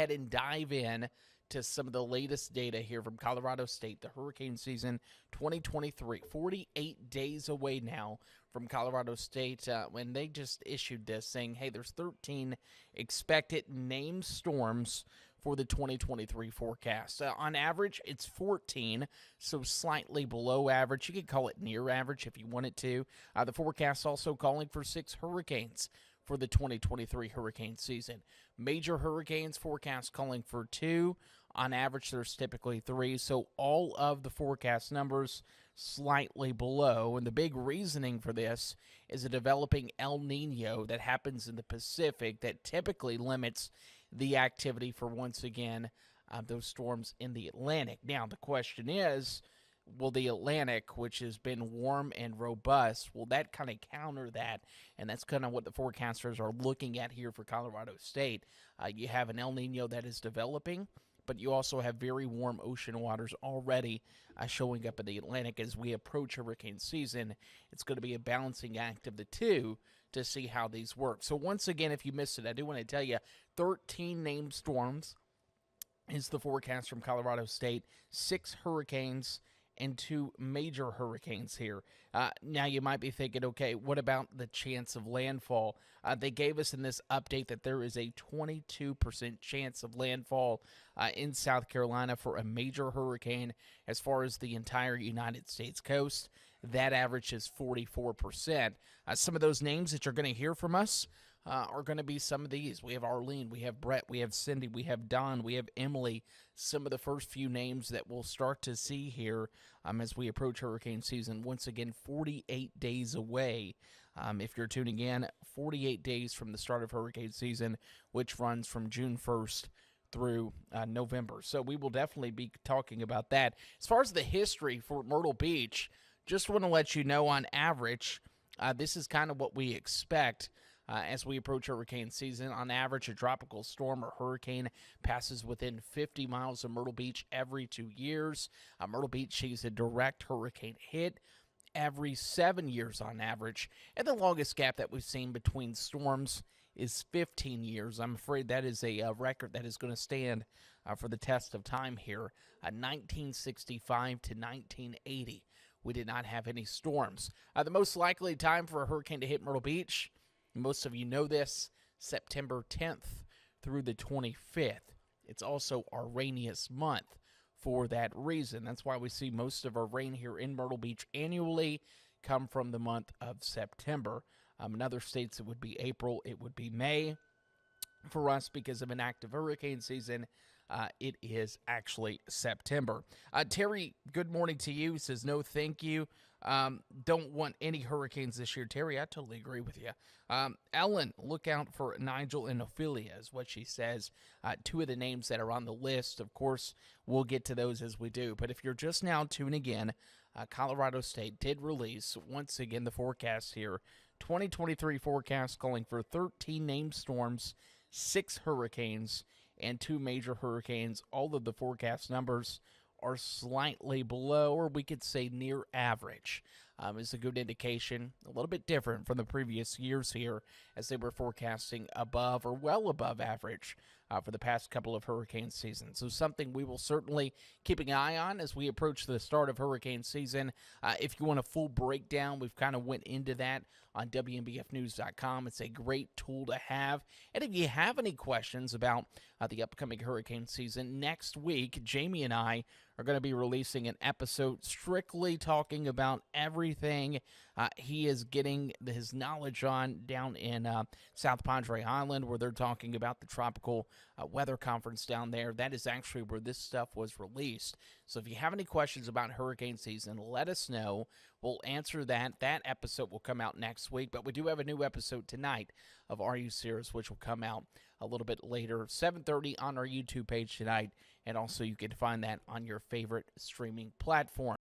ahead and dive in to some of the latest data here from Colorado State, the hurricane season 2023. 48 days away now from Colorado State when they just issued this saying, hey, there's 13 expected named storms for the 2023 forecast. On average, it's 14, so slightly below average. You could call it near average if you wanted to. The forecast also calling for 6 hurricanes for the 2023 hurricane season. Major hurricanes forecast calling for 2. On average, there's typically 3, so all of the forecast numbers slightly below. And the big reasoning for this is a developing El Nino that happens in the Pacific that typically limits the activity for, once again, those storms in the Atlantic. Now, the question is, will the Atlantic, which has been warm and robust, will that kind of counter that? And that's kind of what the forecasters are looking at here for Colorado State. You have an El Nino that is developing, but you also have very warm ocean waters already showing up in the Atlantic. As we approach hurricane season, it's going to be a balancing act of the two to see how these work. So once again, if you missed it, I do want to tell you, 13 named storms is the forecast from Colorado State, 6 hurricanes and 2 major hurricanes here. Now you might be thinking, okay, what about the chance of landfall? They gave us in this update that there is a 22% chance of landfall in South Carolina for a major hurricane. As far as the entire United States coast, that average is 44%. Some of those names that you're going to hear from us are going to be some of these. We have Arlene, we have Brett, we have Cindy, we have Don, we have Emily. Some of the first few names that we'll start to see here as we approach hurricane season. Once again, 48 days away. If you're tuning in, 48 days from the start of hurricane season, which runs from June 1st through November. So we will definitely be talking about that. As far as the history for Myrtle Beach, just want to let you know on average, this is kind of what we expect. As we approach hurricane season, on average, a tropical storm or hurricane passes within 50 miles of Myrtle Beach every 2 years. Myrtle Beach sees a direct hurricane hit every 7 years on average. And the longest gap that we've seen between storms is 15 years. I'm afraid that is a record that is going to stand for the test of time here. 1965 to 1980, we did not have any storms. The most likely time for a hurricane to hit Myrtle Beach, most of you know this, September 10th through the 25th. It's also our rainiest month for that reason. That's why we see most of our rain here in Myrtle Beach annually come from the month of September. In other states, it would be April, it would be May. For us, because of an active hurricane season, it is actually September. Terry, good morning to you. He says, no, thank you. Don't want any hurricanes this year. Terry, I totally agree with you. Ellen, look out for Nigel and Ophelia is what she says. 2 of the names that are on the list. Of course, we'll get to those as we do. But if you're just now tuning in, Colorado State did release, once again, the forecast here. 2023 forecast calling for 13 named storms, 6 hurricanes, and 2 major hurricanes. All of the forecast numbers are slightly below, or we could say near average. Is a good indication. A little bit different from the previous years here, as they were forecasting above or well above average for the past couple of hurricane seasons. So something we will certainly keep an eye on as we approach the start of hurricane season. If you want a full breakdown, we've kind of went into that on WNBFnews.com. It's a great tool to have. And if you have any questions about the upcoming hurricane season, next week, Jamie and I are going to be releasing an episode strictly talking about everything he is getting his knowledge on down in South Padre Island, where they're talking about the tropical weather conference down there. That is actually where this stuff was released. So if you have any questions about hurricane season, let us know. We'll answer that. That episode will come out next week, but we do have a new episode tonight of Are You Serious, which will come out a little bit later, 7:30 on our YouTube page tonight, and also you can find that on your favorite streaming platform.